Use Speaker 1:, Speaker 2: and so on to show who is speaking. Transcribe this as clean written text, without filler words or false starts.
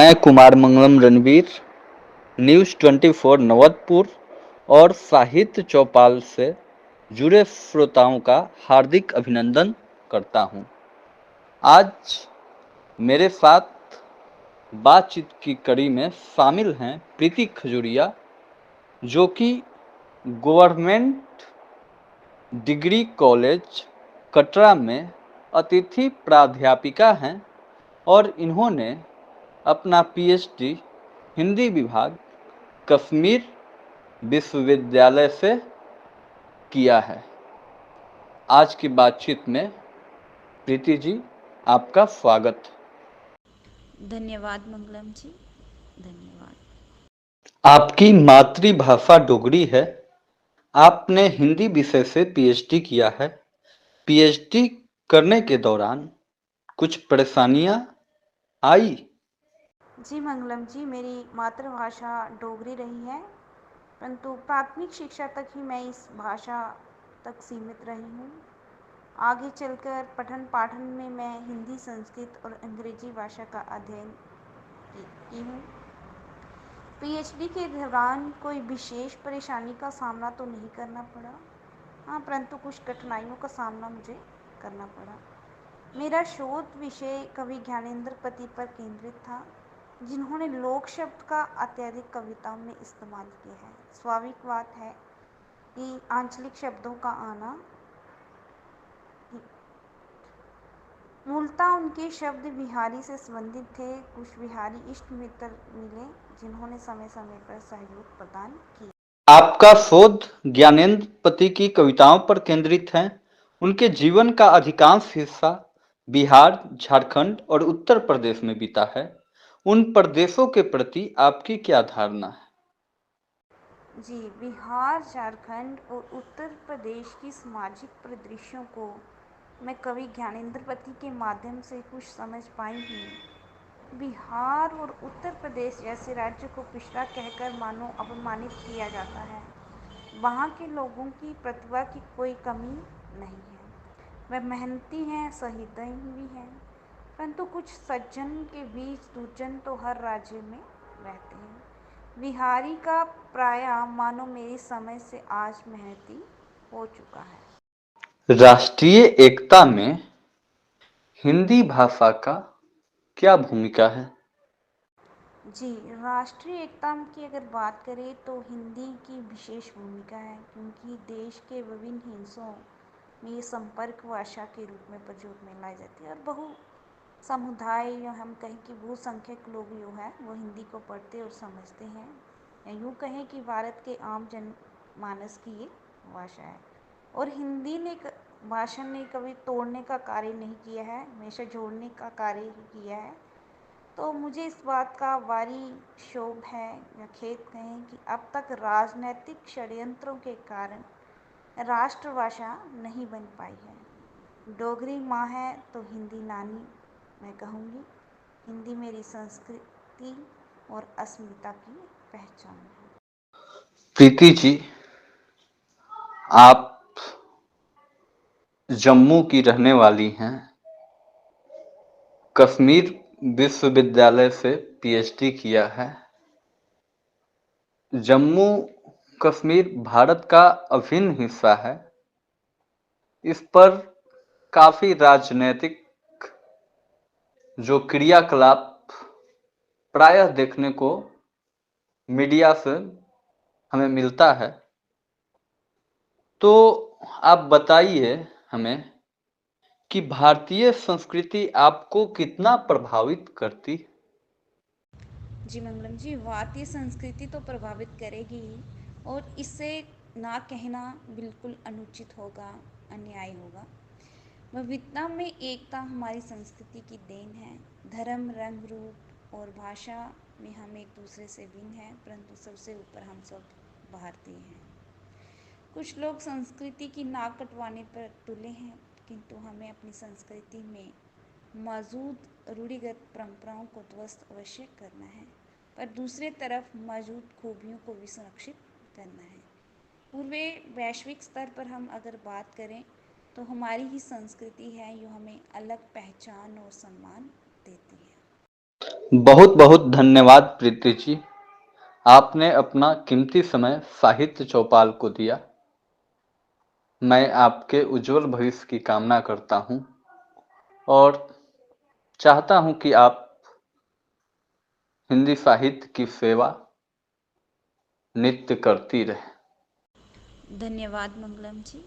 Speaker 1: मैं कुमार मंगलम रणवीर न्यूज़ 24 नवतपुर और साहित्य चौपाल से जुड़े श्रोताओं का हार्दिक अभिनंदन करता हूं। आज मेरे साथ बातचीत की कड़ी में शामिल हैं प्रीति खजुरिया, जो कि गवर्नमेंट डिग्री कॉलेज कटरा में अतिथि प्राध्यापिका हैं और इन्होंने अपना पीएचडी हिंदी विभाग कश्मीर विश्वविद्यालय से किया है। आज की बातचीत में प्रीति जी, आपका स्वागत।
Speaker 2: धन्यवाद मंगलम जी, धन्यवाद।
Speaker 1: आपकी मातृभाषा डोगरी है। आपने हिंदी विषय से पीएचडी किया है। पीएचडी करने के दौरान कुछ परेशानियां आई?
Speaker 2: जी मंगलम जी, मेरी मातृभाषा डोगरी रही है, परंतु प्राथमिक शिक्षा तक ही मैं इस भाषा तक सीमित रही हूँ। आगे चलकर पठन पाठन में मैं हिंदी, संस्कृत और अंग्रेजी भाषा का अध्ययन की हूँ। पीएचडी के दौरान कोई विशेष परेशानी का सामना तो नहीं करना पड़ा, हाँ, परंतु कुछ कठिनाइयों का सामना मुझे करना पड़ा। मेरा शोध विषय कवि ज्ञानेंद्र पति पर केंद्रित था, जिन्होंने लोक शब्द का अत्यधिक कविताओं में इस्तेमाल किया है। स्वाभाविक बात है कि आंचलिक शब्दों का आना, मूलतः उनके शब्द बिहारी से संबंधित थे। कुछ बिहारी इष्ट मित्र मिले, जिन्होंने समय समय पर सहयोग प्रदान किया।
Speaker 1: आपका शोध ज्ञानेंद्र पति की कविताओं पर केंद्रित है। उनके जीवन का अधिकांश हिस्सा बिहार, झारखंड और उत्तर प्रदेश में बीता है। उन प्रदेशों के प्रति आपकी क्या धारणा है?
Speaker 2: जी, बिहार, झारखंड और उत्तर प्रदेश की सामाजिक परिदृश्यों को मैं कवि ज्ञानेंद्र पति के माध्यम से कुछ समझ पाई हूँ। बिहार और उत्तर प्रदेश जैसे राज्य को पिछड़ा कहकर मानो अपमानित किया जाता है। वहाँ के लोगों की प्रतिभा की कोई कमी नहीं है, वह मेहनती हैं, सहिष्णु भी हैं, परंतु कुछ सज्जन के बीच दुर्जन तो हर राज्य में रहते हैं। बिहारी का प्रायः मानो मेरी समझ से आज मेहनती हो चुका है।
Speaker 1: राष्ट्रीय एकता में हिंदी भाषा का क्या भूमिका है?
Speaker 2: जी, राष्ट्रीय एकता की अगर बात करें तो हिंदी की विशेष भूमिका है, क्योंकि देश के विभिन्न हिस्सों में ये संपर्क भाषा के रूप में प्रयोग में लाई जाती है और बहु समुदाय या हम कहें कि बहुसंख्यक लोग जो है वो हिंदी को पढ़ते और समझते हैं, या यूँ कहें कि भारत के आम जन मानस की ये भाषा है। और हिंदी ने भाषा ने कभी तोड़ने का कार्य नहीं किया है, हमेशा जोड़ने का कार्य ही किया है। तो मुझे इस बात का भारी क्षोभ है या खेद कहें कि अब तक राजनैतिक षड्यंत्रों के कारण राष्ट्रभाषा नहीं बन पाई है। डोगरी माँ है तो हिंदी नानी मैं कहूँगी। हिंदी मेरी संस्कृति और अस्मिता की पहचान है।
Speaker 1: प्रीति जी, आप जम्मू की रहने वाली हैं। कश्मीर विश्वविद्यालय से पीएचडी किया है। जम्मू कश्मीर भारत का अभिन्न हिस्सा है। इस पर काफी राजनीतिक जो क्रियाकलाप प्रायः देखने को मीडिया से हमें मिलता है। तो आप बताइए हमें कि भारतीय संस्कृति आपको कितना प्रभावित करती?
Speaker 2: जी मंगलम जी, भारतीय संस्कृति तो प्रभावित करेगी ही, और इससे ना कहना बिल्कुल अनुचित होगा, अन्याय होगा। विविधता में एकता हमारी संस्कृति की देन है। धर्म, रंग, रूप और भाषा में हम एक दूसरे से भिन्न हैं, परंतु सबसे ऊपर हम सब भारतीय हैं। कुछ लोग संस्कृति की नाक कटवाने पर तुले हैं, किंतु हमें अपनी संस्कृति में मौजूद रूढ़िगत परंपराओं को ध्वस्त अवश्य करना है, पर दूसरे तरफ मौजूद खूबियों को भी संरक्षित करना है। पूरे वैश्विक स्तर पर हम अगर बात करें तो हमारी ही संस्कृति है जो हमें अलग पहचान और सम्मान देती है।
Speaker 1: बहुत बहुत धन्यवाद प्रीति जी। आपने अपना कीमती समय साहित्य चौपाल को दिया। मैं आपके उज्जवल भविष्य की कामना करता हूं और चाहता हूं कि आप हिंदी साहित्य की सेवा नित्य करती रहे।
Speaker 2: धन्यवाद मंगलम जी।